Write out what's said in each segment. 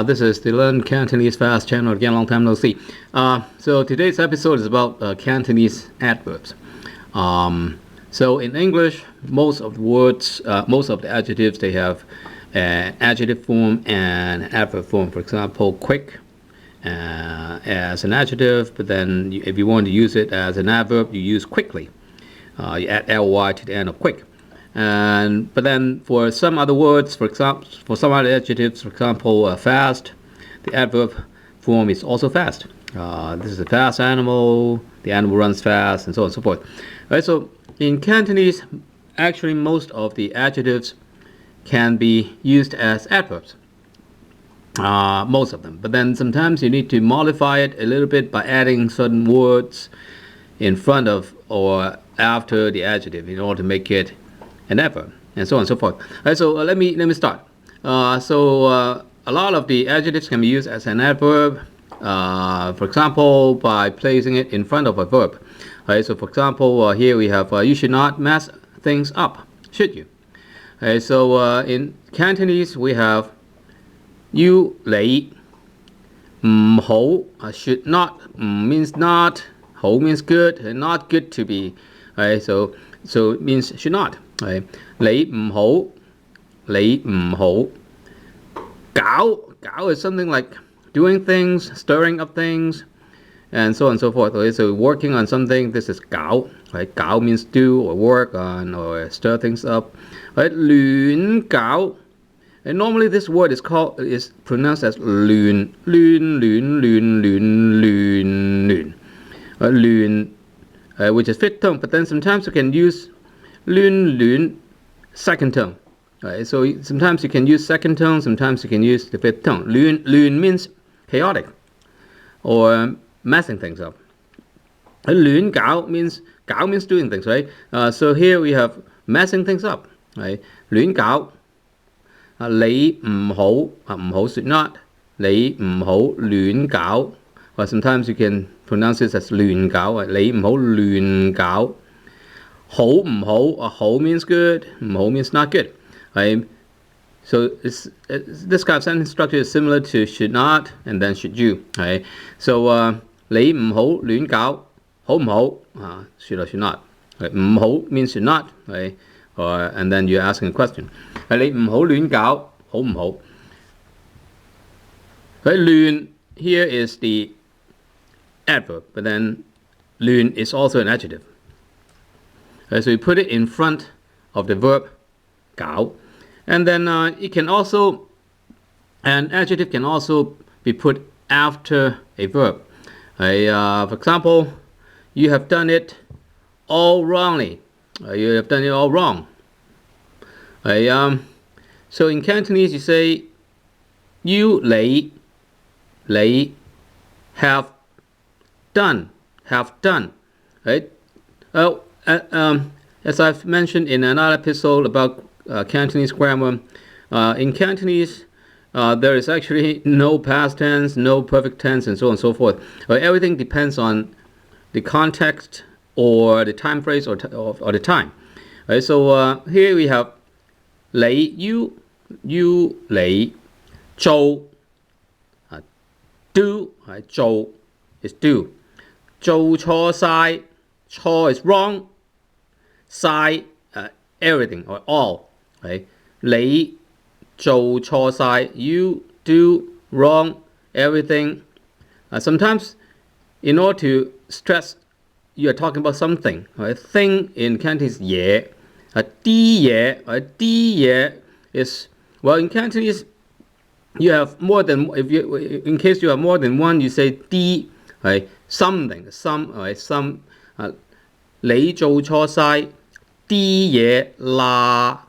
This is the Learn Cantonese Fast channel again, long time no see. So today's episode is about Cantonese adverbs. So in English, most of the words, most of the adjectives, they have an adjective form and an adverb form. For example, quick as an adjective, but then if you want to use it as an adverb, you use quickly. You add ly to the end of quick. But then for some other words, for example, for some other adjectives, for example, fast, the adverb form is also fast. This is a fast animal, the animal runs fast, and so on and so forth. Right, so in Cantonese, actually most of the adjectives can be used as adverbs. Most of them. But then sometimes you need to modify it a little bit by adding certain words in front of or after the adjective in order to make it an adverb, and so on and so forth. Right, so let me start. A lot of the adjectives can be used as an adverb. For example, by placing it in front of a verb. Right, so for example, here we have you should not mess things up, should you? Right, so in Cantonese we have you 你唔好 should not means not, 好 means good, and not good to be. Right, so it means should not. Right, 你唔好搞 is something like doing things, stirring up things, and so on and so forth. Okay, so working on something, this is 搞. Right, 搞 means do or work on or stir things up. Right, 亂搞. And normally this word is pronounced as 亂. Which is fifth tone, but then sometimes you can use 亂 second tone. Right, so sometimes you can use second tone, sometimes you can use the fifth tone. 亂 means chaotic or messing things up. 亂搞 means doing things, right? So here we have messing things up. Right, 亂搞 你唔好唔好 should not, 你唔好亂搞. Or sometimes you can pronounce it as 亂搞. 你唔好亂搞. 好唔好 好 means good, 唔好 means not good. Right? So this kind of sentence structure is similar to should not and then should you. Right? So 你唔好亂搞 好唔好 should or should not. Right? 唔好 means should not. Right? And then you're asking a question. 你唔好亂搞好唔好? Right? 亂 here is the adverb, but then 亂 is also an adjective. Right, so you put it in front of the verb 搞, and then it can also, an adjective can also be put after a verb. For example, you have done it all wrongly. You have done it all wrong. So in Cantonese you say 你 have done. Right? As I've mentioned in another episode about Cantonese grammar, in Cantonese there is actually no past tense, no perfect tense, and so on and so forth. Everything depends on the context or the time phrase or the time. Right, so here we have 你 you 你做 do. Right, 做 is do. 做錯晒 錯 is wrong. 晒 everything or all. Right? 你做錯晒 you do wrong everything. Sometimes in order to stress you are talking about something. Right? Thing in Cantonese 嘢. 啲嘢 啲嘢 is, well, in Cantonese you have more than, in case you have more than one, you say 啲. Right? Something, some, right? Some. 你做錯晒啲嘢啦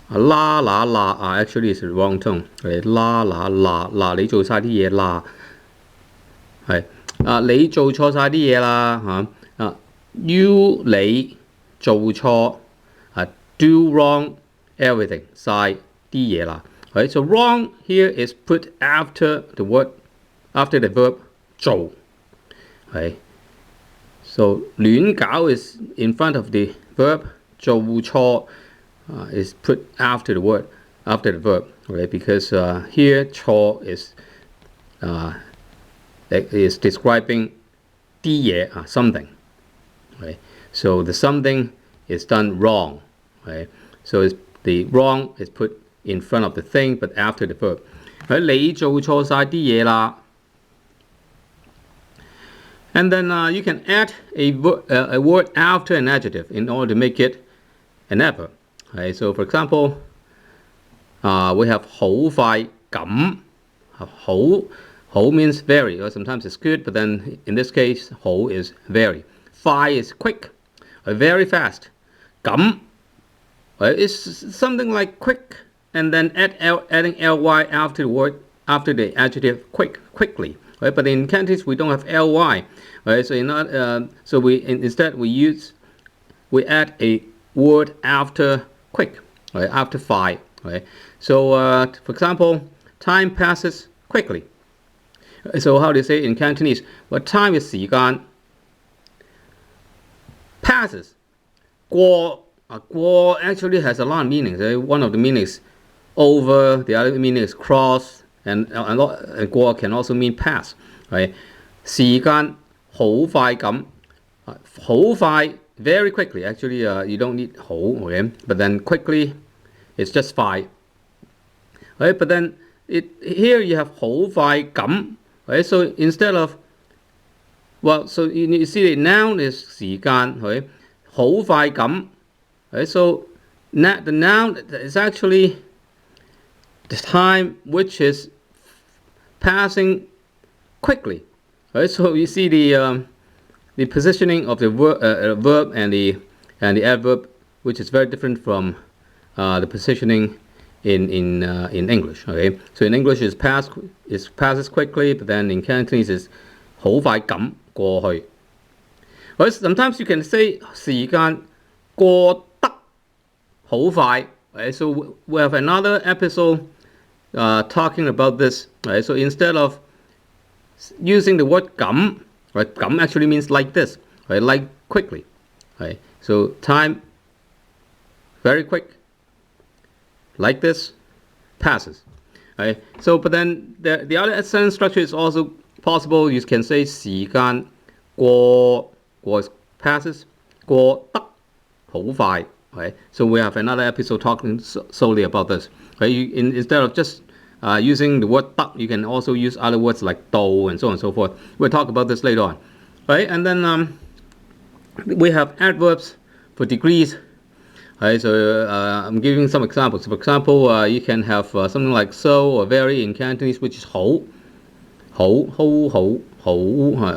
actually it's the wrong tone. Right? 你做晒啲嘢啦 係你做錯晒啲嘢啦 you 你做錯 do wrong everything 晒啲嘢啦 Right? So wrong here is put after the verb 做 Right? So 亂搞 is in front of the verb, 做錯 is put after the verb. right? Because here cho is describing 啲嘢 something, right? So the something is done wrong, right? So the wrong is put in front of the thing, but after the verb. 你做錯晒啲嘢啦。And then you can add a word after an adjective in order to make it an adverb. Right? So for example, we have 好快咁。好 means very, or sometimes it's good, but then in this case, 好 is very. 快 is quick, very fast. 咁 is something like quick, and then adding ly after the word, after the adjective quickly. Right? But in Cantonese we don't have ly. Right? So instead we add a word after quick, right? After 快. Right? So for example, time passes quickly. So how do you say in Cantonese? Well, time is 時間 passes. 過 actually has a lot of meanings. One of the meanings over, the other meaning is cross, and 過 can also mean pass. Right? 時間好快咁，好快 very quickly. Actually, you don't need 好, okay? But then quickly, it's just 快. Right? But then here you have 好快咁. Right? So instead of, well, so you see the noun is 時間, right? 好快咁. Right? So the noun is actually the time which is passing quickly. Right? So you see the positioning of the verb and the adverb, which is very different from the positioning in English. Okay, so in English it passes quickly, but then in Cantonese it's 好快咁過去. Right? Sometimes you can say 時間過得好快. Right? So we have another episode talking about this. Right? So instead of using the word 咁, right? 咁 actually means like this, right? Like quickly. Right? So time very quick. Like this, passes. Right? So, but then the other sentence structure is also possible. You can say 時間過 passes, 過得好快. Right? So we have another episode talking solely about this. Right? Instead of just using the word 得, you can also use other words like 到 and so on and so forth. We'll talk about this later on. Right? And then we have adverbs for degrees. Right, so I'm giving some examples. For example, you can have something like so or very in Cantonese, which is 好.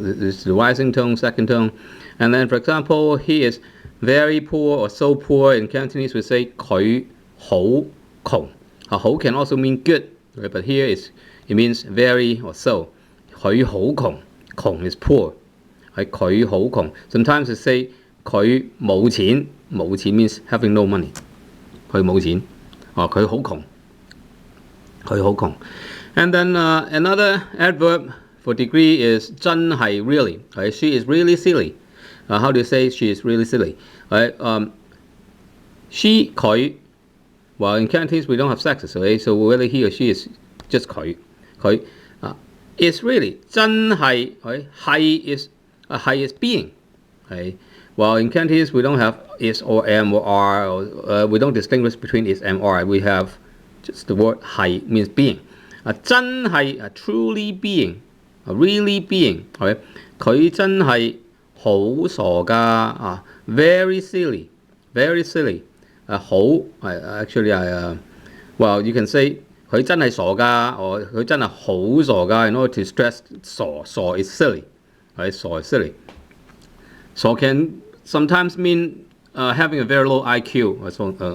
This is the rising tone, second tone. And then, for example, he is very poor or so poor. In Cantonese, we say 佢好窮. 好 can also mean good, right? But here it means very or so. 佢好窮. 窮 is poor. 佢好窮. Sometimes we say 佢冇錢. 冇錢 means having no money. 佢冇錢.佢好窮. 佢好窮. And then another adverb for degree is 真係 really. Right? She is really silly. How do you say she is really silly? Right? She, 佢. Well, in Cantonese we don't have sexes, okay? So whether he or she is just 佢. 佢 is really 真係. Right? 係 is being. Right? Well, in Cantonese we don't have is or am or are. Or, we don't distinguish between is, am, or. We have just the word 係 means being. 真係 truly being, really being. Okay? 佢真係好傻㗎. Very silly, very silly. 好 actually well, you can say 佢真係傻㗎, or 佢真係好傻㗎, in order to stress 傻 is silly. Right? 傻 is silly. So can sometimes mean having a very low IQ or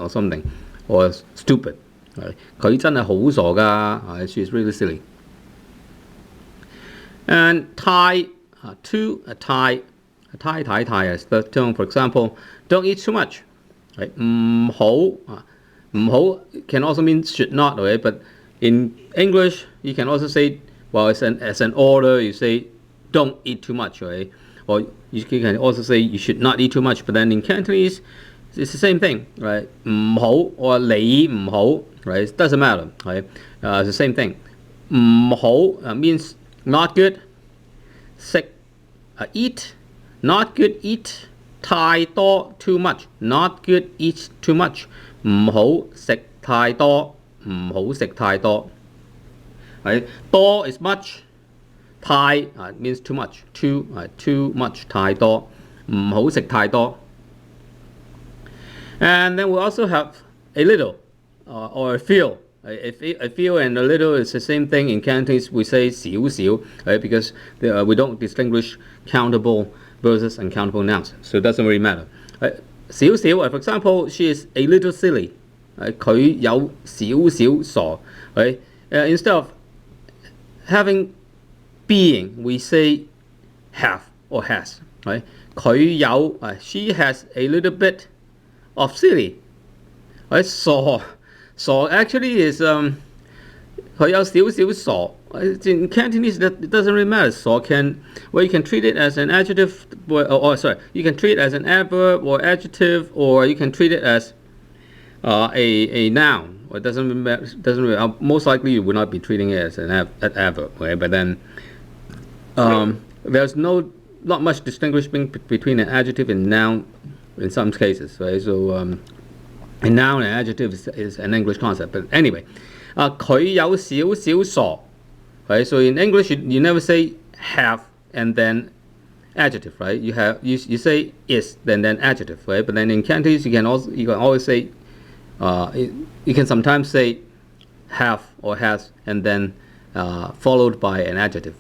something, or stupid. Right? 佢真係好傻㗎. She is really silly. And tie, tie is the term. For example, don't eat too much. Right? 唔好 can also mean should not. Okay? But in English, you can also say, well, as an order, you say don't eat too much. Right? Or you can also say you should not eat too much. But then in Cantonese, it's the same thing, right? 唔好 or 你唔好, right? It doesn't matter, right? It's the same thing. 唔好 means not good. 食 eat, not good eat. 太多 too much, not good eat too much. 唔好食太多，唔好食太多。Right? 多 is much. 太 means too much. Too much 太多，唔好食太多。And then we also have a little or a few. A few and a little is the same thing. In Cantonese, we say 少少, right? Because we don't distinguish countable versus uncountable nouns. So it doesn't really matter. 少少, for example, she is a little silly. 佢有少少傻. Right? Instead of having being, we say have or has. Right? 佢有, she has a little bit of silly. Right? 傻 actually is 佢有少少傻. In Cantonese, it doesn't really matter. 傻 you can treat it as an adjective, you can treat it as an adverb or adjective, or you can treat it as a noun. It doesn't really, most likely you would not be treating it as an adverb, right? But then there's not much distinguishing between an adjective and noun in some cases, right? So a noun and adjective is an English concept. But anyway, 佢有少少傻. Right? So in English, you never say have and then adjective, right? You say is then adjective, right? But then in Cantonese, you can always say you can sometimes say have or has and then followed by an adjective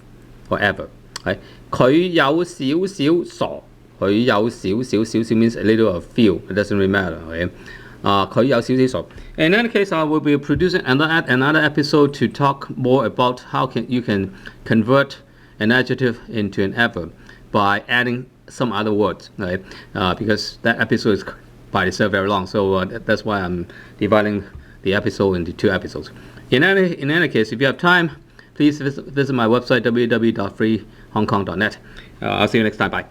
or adverb, right? 佢有少少傻. 佢有少少 means a little or few. It doesn't really matter, right? 佢有少少傻. In any case, I will be producing another episode to talk more about how you can convert an adjective into an adverb by adding some other words, right? Because that episode is by itself very long, so that's why I'm dividing the episode into 2 episodes. In any case, if you have time, please visit my website www.freehongkong.net. I'll see you next time. Bye.